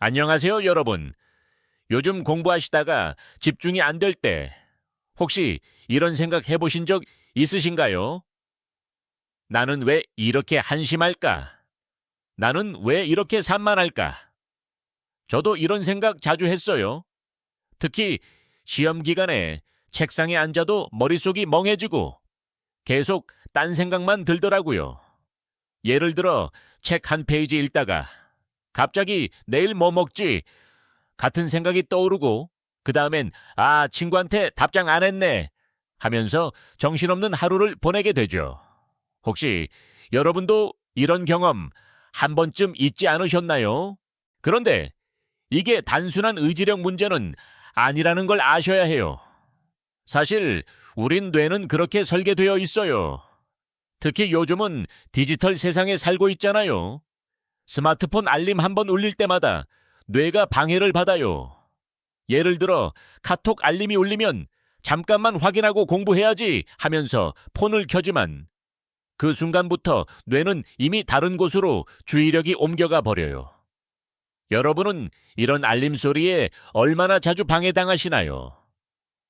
안녕하세요, 여러분. 요즘 공부하시다가 집중이 안 될 때 혹시 이런 생각 해보신 적 있으신가요? 나는 왜 이렇게 한심할까? 나는 왜 이렇게 산만할까? 저도 이런 생각 자주 했어요. 특히 시험 기간에 책상에 앉아도 머릿속이 멍해지고 계속 딴 생각만 들더라고요. 예를 들어 책 한 페이지 읽다가 갑자기 내일 뭐 먹지? 같은 생각이 떠오르고 그 다음엔 친구한테 답장 안 했네 하면서 정신없는 하루를 보내게 되죠. 혹시 여러분도 이런 경험 한 번쯤 있지 않으셨나요? 그런데 이게 단순한 의지력 문제는 아니라는 걸 아셔야 해요. 사실 우린 뇌는 그렇게 설계되어 있어요. 특히 요즘은 디지털 세상에 살고 있잖아요. 스마트폰 알림 한 번 울릴 때마다 뇌가 방해를 받아요. 예를 들어 카톡 알림이 울리면 잠깐만 확인하고 공부해야지 하면서 폰을 켜지만 그 순간부터 뇌는 이미 다른 곳으로 주의력이 옮겨가 버려요. 여러분은 이런 알림 소리에 얼마나 자주 방해당하시나요?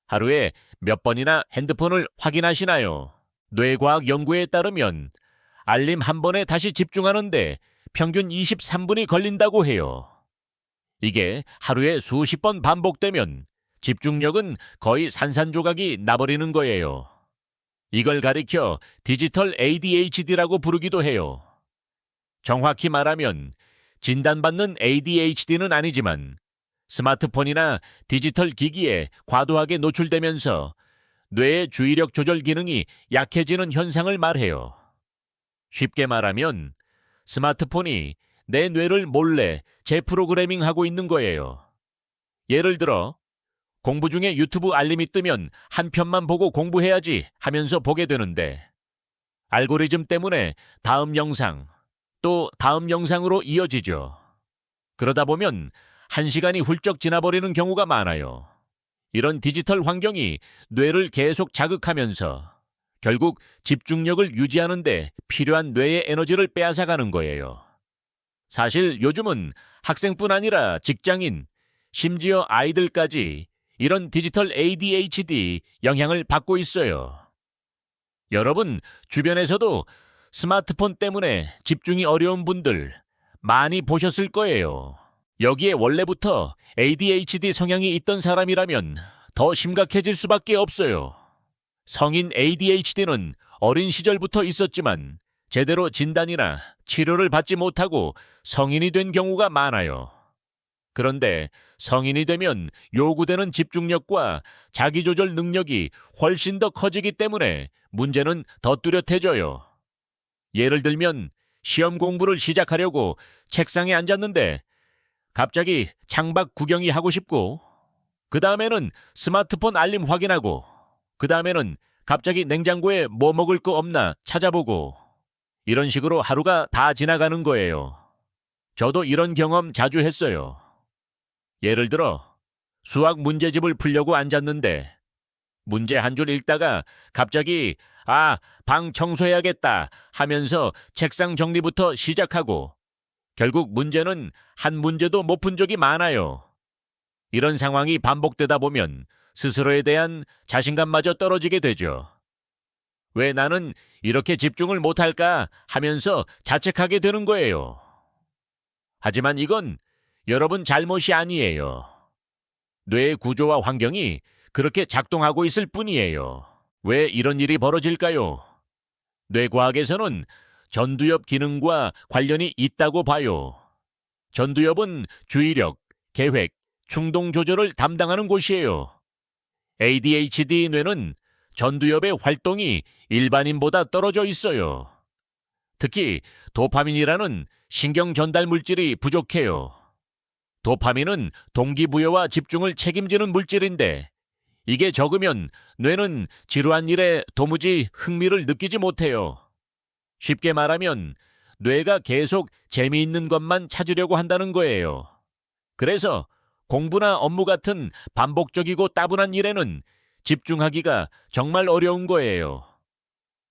하루에 몇 번이나 핸드폰을 확인하시나요? 뇌과학 연구에 따르면 알림 한 번에 다시 집중하는데 평균 23분이 걸린다고 해요. 이게 하루에 수십 번 반복되면 집중력은 거의 산산조각이 나버리는 거예요. 이걸 가리켜 디지털 ADHD라고 부르기도 해요. 정확히 말하면 진단받는 ADHD는 아니지만 스마트폰이나 디지털 기기에 과도하게 노출되면서 뇌의 주의력 조절 기능이 약해지는 현상을 말해요. 쉽게 말하면 스마트폰이 내 뇌를 몰래 재프로그래밍하고 있는 거예요. 예를 들어 공부 중에 유튜브 알림이 뜨면 한 편만 보고 공부해야지 하면서 보게 되는데 알고리즘 때문에 다음 영상, 또 다음 영상으로 이어지죠. 그러다 보면 1시간이 훌쩍 지나버리는 경우가 많아요. 이런 디지털 환경이 뇌를 계속 자극하면서 결국 집중력을 유지하는데 필요한 뇌의 에너지를 빼앗아가는 거예요. 사실 요즘은 학생뿐 아니라 직장인, 심지어 아이들까지 이런 디지털 ADHD 영향을 받고 있어요. 여러분 주변에서도 스마트폰 때문에 집중이 어려운 분들 많이 보셨을 거예요. 여기에 원래부터 ADHD 성향이 있던 사람이라면 더 심각해질 수밖에 없어요. 성인 ADHD는 어린 시절부터 있었지만 제대로 진단이나 치료를 받지 못하고 성인이 된 경우가 많아요. 그런데 성인이 되면 요구되는 집중력과 자기조절 능력이 훨씬 더 커지기 때문에 문제는 더 뚜렷해져요. 예를 들면 시험 공부를 시작하려고 책상에 앉았는데 갑자기 창밖 구경이 하고 싶고 그 다음에는 스마트폰 알림 확인하고 그 다음에는 갑자기 냉장고에 뭐 먹을 거 없나 찾아보고 이런 식으로 하루가 다 지나가는 거예요. 저도 이런 경험 자주 했어요. 예를 들어 수학 문제집을 풀려고 앉았는데 문제 한 줄 읽다가 갑자기 방 청소해야겠다 하면서 책상 정리부터 시작하고 결국 문제는 한 문제도 못 푼 적이 많아요. 이런 상황이 반복되다 보면 스스로에 대한 자신감마저 떨어지게 되죠. 왜 나는 이렇게 집중을 못할까 하면서 자책하게 되는 거예요. 하지만 이건 여러분 잘못이 아니에요. 뇌의 구조와 환경이 그렇게 작동하고 있을 뿐이에요. 왜 이런 일이 벌어질까요? 뇌과학에서는 전두엽 기능과 관련이 있다고 봐요. 전두엽은 주의력, 계획, 충동 조절을 담당하는 곳이에요. ADHD 뇌는 전두엽의 활동이 일반인보다 떨어져 있어요. 특히 도파민이라는 신경 전달 물질이 부족해요. 도파민은 동기부여와 집중을 책임지는 물질인데 이게 적으면 뇌는 지루한 일에 도무지 흥미를 느끼지 못해요. 쉽게 말하면 뇌가 계속 재미있는 것만 찾으려고 한다는 거예요. 그래서 공부나 업무 같은 반복적이고 따분한 일에는 집중하기가 정말 어려운 거예요.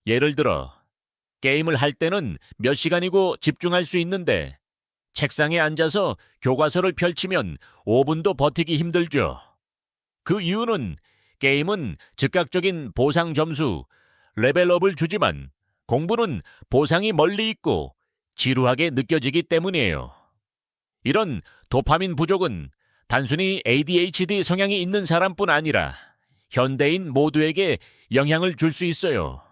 예를 들어 게임을 할 때는 몇 시간이고 집중할 수 있는데 책상에 앉아서 교과서를 펼치면 5분도 버티기 힘들죠. 그 이유는 게임은 즉각적인 보상 점수, 레벨업을 주지만 공부는 보상이 멀리 있고 지루하게 느껴지기 때문이에요. 이런 도파민 부족은 단순히 ADHD 성향이 있는 사람뿐 아니라 현대인 모두에게 영향을 줄 수 있어요.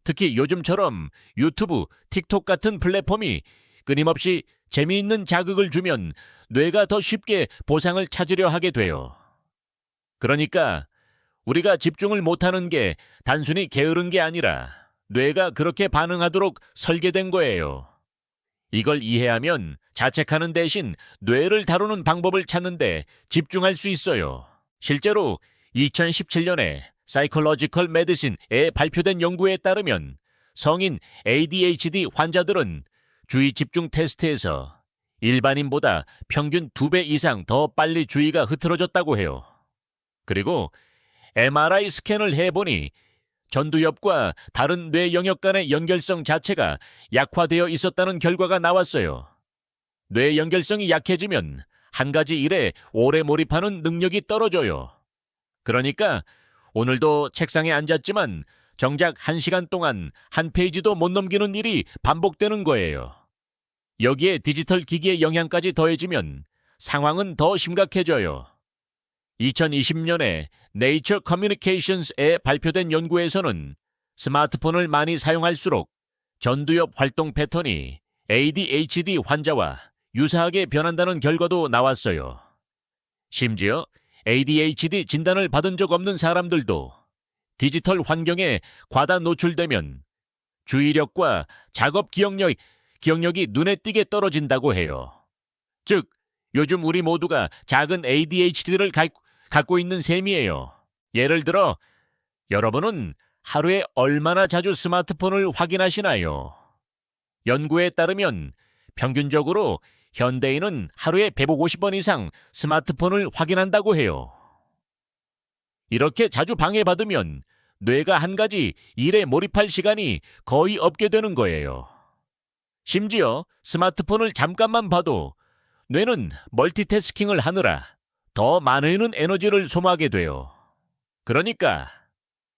특히 요즘처럼 유튜브, 틱톡 같은 플랫폼이 끊임없이 재미있는 자극을 주면 뇌가 더 쉽게 보상을 찾으려 하게 돼요. 그러니까 우리가 집중을 못하는 게 단순히 게으른 게 아니라 뇌가 그렇게 반응하도록 설계된 거예요. 이걸 이해하면 자책하는 대신 뇌를 다루는 방법을 찾는데 집중할 수 있어요. 실제로 2017년에 Psychological Medicine에 발표된 연구에 따르면 성인 ADHD 환자들은 주의 집중 테스트에서 일반인보다 평균 2배 이상 더 빨리 주의가 흐트러졌다고 해요. 그리고 MRI 스캔을 해보니 전두엽과 다른 뇌 영역 간의 연결성 자체가 약화되어 있었다는 결과가 나왔어요. 뇌 연결성이 약해지면 한 가지 일에 오래 몰입하는 능력이 떨어져요. 그러니까 오늘도 책상에 앉았지만 정작 1시간 동안 한 페이지도 못 넘기는 일이 반복되는 거예요. 여기에 디지털 기기의 영향까지 더해지면 상황은 더 심각해져요. 2020년에 네이처 커뮤니케이션스에 발표된 연구에서는 스마트폰을 많이 사용할수록 전두엽 활동 패턴이 ADHD 환자와 유사하게 변한다는 결과도 나왔어요. 심지어 ADHD 진단을 받은 적 없는 사람들도 디지털 환경에 과다 노출되면 주의력과 작업 기억력이 눈에 띄게 떨어진다고 해요. 즉, 요즘 우리 모두가 작은 ADHD를 갖고 있는 셈이에요. 예를 들어, 여러분은 하루에 얼마나 자주 스마트폰을 확인하시나요? 연구에 따르면 평균적으로 현대인은 하루에 150번 이상 스마트폰을 확인한다고 해요. 이렇게 자주 방해받으면 뇌가 한 가지 일에 몰입할 시간이 거의 없게 되는 거예요. 심지어 스마트폰을 잠깐만 봐도 뇌는 멀티태스킹을 하느라 더 많은 에너지를 소모하게 돼요. 그러니까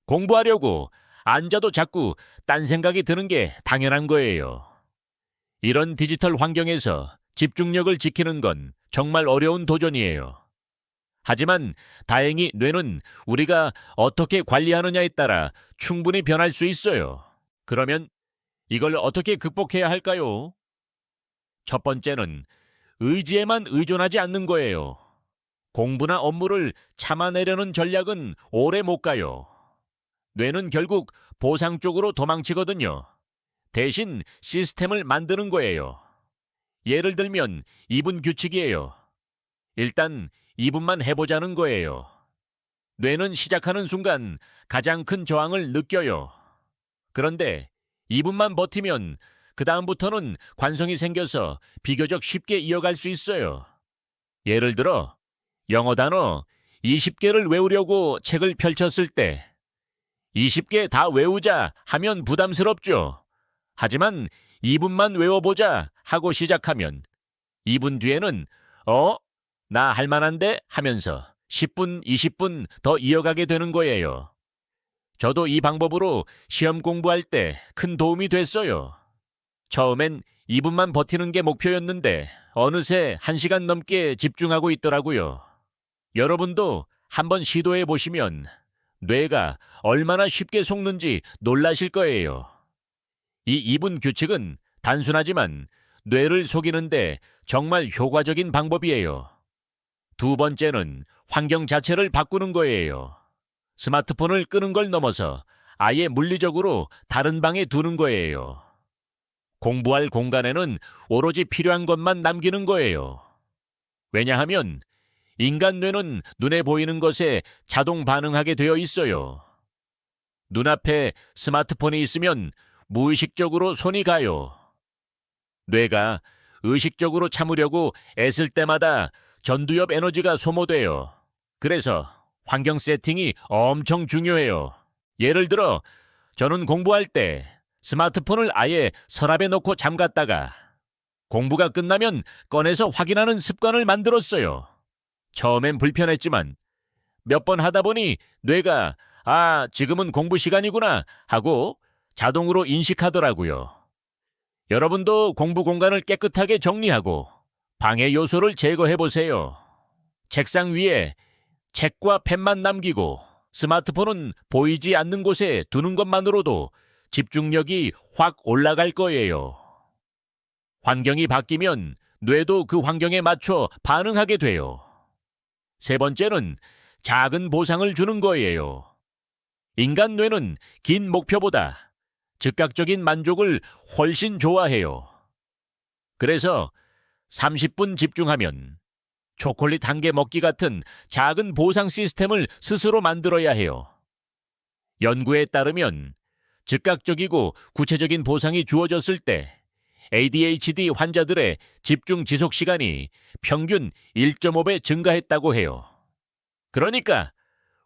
공부하려고 앉아도 자꾸 딴 생각이 드는 게 당연한 거예요. 이런 디지털 환경에서 집중력을 지키는 건 정말 어려운 도전이에요. 하지만 다행히 뇌는 우리가 어떻게 관리하느냐에 따라 충분히 변할 수 있어요. 그러면 이걸 어떻게 극복해야 할까요? 첫 번째는 의지에만 의존하지 않는 거예요. 공부나 업무를 참아내려는 전략은 오래 못 가요. 뇌는 결국 보상 쪽으로 도망치거든요. 대신 시스템을 만드는 거예요. 예를 들면 2분 규칙이에요. 일단 2분만 해보자는 거예요. 뇌는 시작하는 순간 가장 큰 저항을 느껴요. 그런데 2분만 버티면 그 다음부터는 관성이 생겨서 비교적 쉽게 이어갈 수 있어요. 예를 들어 영어 단어 20개를 외우려고 책을 펼쳤을 때 20개 다 외우자 하면 부담스럽죠. 하지만 2분만 외워보자 하고 시작하면 2분 뒤에는 나 할만한데 하면서 10분, 20분 더 이어가게 되는 거예요. 저도 이 방법으로 시험 공부할 때 큰 도움이 됐어요. 처음엔 2분만 버티는 게 목표였는데 어느새 1시간 넘게 집중하고 있더라고요. 여러분도 한번 시도해 보시면 뇌가 얼마나 쉽게 속는지 놀라실 거예요. 이 2분 규칙은 단순하지만 뇌를 속이는데 정말 효과적인 방법이에요. 두 번째는 환경 자체를 바꾸는 거예요. 스마트폰을 끄는 걸 넘어서 아예 물리적으로 다른 방에 두는 거예요. 공부할 공간에는 오로지 필요한 것만 남기는 거예요. 왜냐하면 인간 뇌는 눈에 보이는 것에 자동 반응하게 되어 있어요. 눈앞에 스마트폰이 있으면 무의식적으로 손이 가요. 뇌가 의식적으로 참으려고 애쓸 때마다 전두엽 에너지가 소모돼요. 그래서 환경 세팅이 엄청 중요해요. 예를 들어 저는 공부할 때 스마트폰을 아예 서랍에 넣고 잠갔다가 공부가 끝나면 꺼내서 확인하는 습관을 만들었어요. 처음엔 불편했지만 몇 번 하다 보니 뇌가 지금은 공부 시간이구나 하고 자동으로 인식하더라고요. 여러분도 공부 공간을 깨끗하게 정리하고 방해 요소를 제거해보세요. 책상 위에 책과 펜만 남기고 스마트폰은 보이지 않는 곳에 두는 것만으로도 집중력이 확 올라갈 거예요. 환경이 바뀌면 뇌도 그 환경에 맞춰 반응하게 돼요. 세 번째는 작은 보상을 주는 거예요. 인간 뇌는 긴 목표보다 즉각적인 만족을 훨씬 좋아해요. 그래서 30분 집중하면 초콜릿 한 개 먹기 같은 작은 보상 시스템을 스스로 만들어야 해요. 연구에 따르면 즉각적이고 구체적인 보상이 주어졌을 때 ADHD 환자들의 집중 지속 시간이 평균 1.5배 증가했다고 해요. 그러니까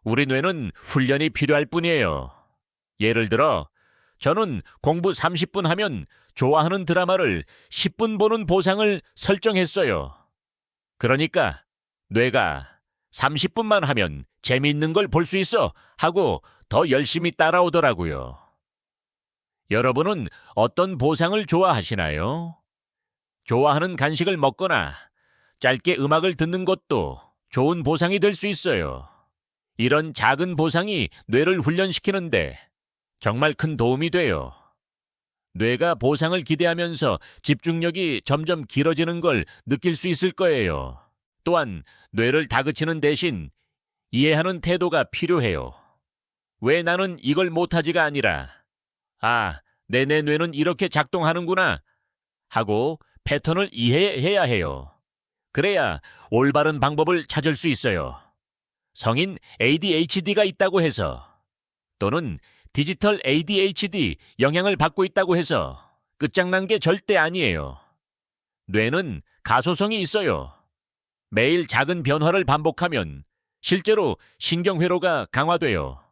우리 뇌는 훈련이 필요할 뿐이에요. 예를 들어 저는 공부 30분 하면 좋아하는 드라마를 10분 보는 보상을 설정했어요. 그러니까 뇌가 30분만 하면 재미있는 걸 볼 수 있어 하고 더 열심히 따라오더라고요. 여러분은 어떤 보상을 좋아하시나요? 좋아하는 간식을 먹거나 짧게 음악을 듣는 것도 좋은 보상이 될 수 있어요. 이런 작은 보상이 뇌를 훈련시키는데 정말 큰 도움이 돼요. 뇌가 보상을 기대하면서 집중력이 점점 길어지는 걸 느낄 수 있을 거예요. 또한 뇌를 다그치는 대신 이해하는 태도가 필요해요. 왜 나는 이걸 못하지가 아니라 내 뇌는 이렇게 작동하는구나 하고 패턴을 이해해야 해요. 그래야 올바른 방법을 찾을 수 있어요. 성인 ADHD가 있다고 해서 또는 디지털 ADHD 영향을 받고 있다고 해서 끝장난 게 절대 아니에요. 뇌는 가소성이 있어요. 매일 작은 변화를 반복하면 실제로 신경회로가 강화돼요.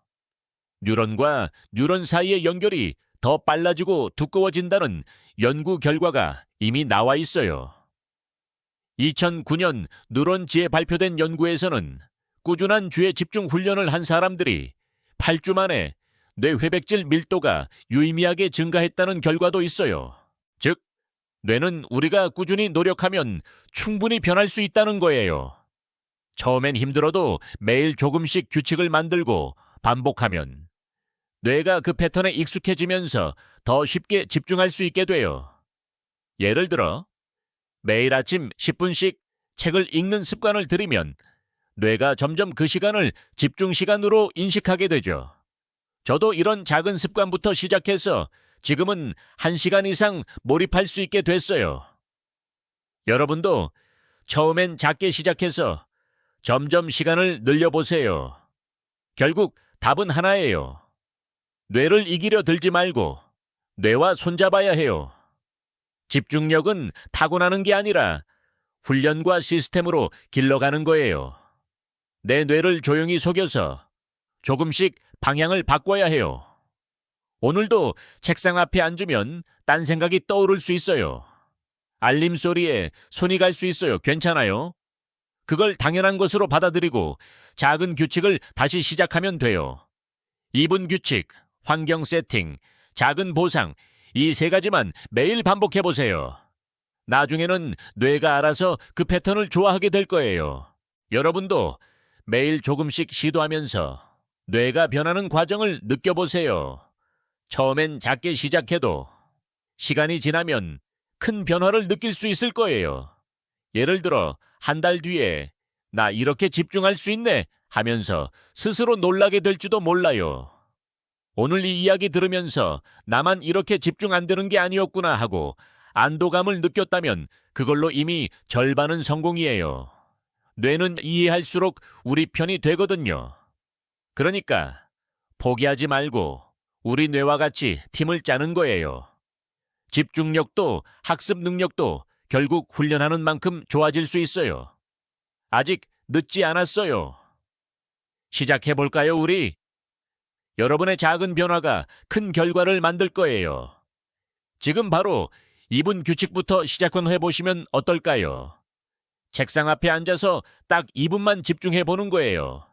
뉴런과 뉴런 사이의 연결이 더 빨라지고 두꺼워진다는 연구 결과가 이미 나와 있어요. 2009년 뉴런지에 발표된 연구에서는 꾸준한 주에 집중 훈련을 한 사람들이 8주 만에 뇌회백질 밀도가 유의미하게 증가했다는 결과도 있어요. 즉, 뇌는 우리가 꾸준히 노력하면 충분히 변할 수 있다는 거예요. 처음엔 힘들어도 매일 조금씩 규칙을 만들고 반복하면 뇌가 그 패턴에 익숙해지면서 더 쉽게 집중할 수 있게 돼요. 예를 들어, 매일 아침 10분씩 책을 읽는 습관을 들이면 뇌가 점점 그 시간을 집중 시간으로 인식하게 되죠. 저도 이런 작은 습관부터 시작해서 지금은 1시간 이상 몰입할 수 있게 됐어요. 여러분도 처음엔 작게 시작해서 점점 시간을 늘려보세요. 결국 답은 하나예요. 뇌를 이기려 들지 말고 뇌와 손잡아야 해요. 집중력은 타고나는 게 아니라 훈련과 시스템으로 길러가는 거예요. 내 뇌를 조용히 속여서 조금씩 방향을 바꿔야 해요. 오늘도 책상 앞에 앉으면 딴 생각이 떠오를 수 있어요. 알림 소리에 손이 갈 수 있어요. 괜찮아요? 그걸 당연한 것으로 받아들이고 작은 규칙을 다시 시작하면 돼요. 2분 규칙, 환경 세팅, 작은 보상, 이 3가지만 매일 반복해보세요. 나중에는 뇌가 알아서 그 패턴을 좋아하게 될 거예요. 여러분도 매일 조금씩 시도하면서 뇌가 변하는 과정을 느껴보세요. 처음엔 작게 시작해도 시간이 지나면 큰 변화를 느낄 수 있을 거예요. 예를 들어 한 달 뒤에 나 이렇게 집중할 수 있네 하면서 스스로 놀라게 될지도 몰라요. 오늘 이 이야기 들으면서 나만 이렇게 집중 안 되는 게 아니었구나 하고 안도감을 느꼈다면 그걸로 이미 절반은 성공이에요. 뇌는 이해할수록 우리 편이 되거든요. 그러니까 포기하지 말고 우리 뇌와 같이 팀을 짜는 거예요. 집중력도 학습 능력도 결국 훈련하는 만큼 좋아질 수 있어요. 아직 늦지 않았어요. 시작해볼까요, 우리? 여러분의 작은 변화가 큰 결과를 만들 거예요. 지금 바로 2분 규칙부터 시작해 보시면 어떨까요? 책상 앞에 앉아서 딱 2분만 집중해 보는 거예요.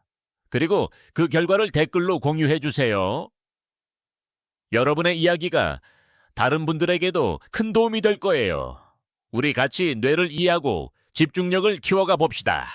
그리고 그 결과를 댓글로 공유해 주세요. 여러분의 이야기가 다른 분들에게도 큰 도움이 될 거예요. 우리 같이 뇌를 이해하고 집중력을 키워가 봅시다.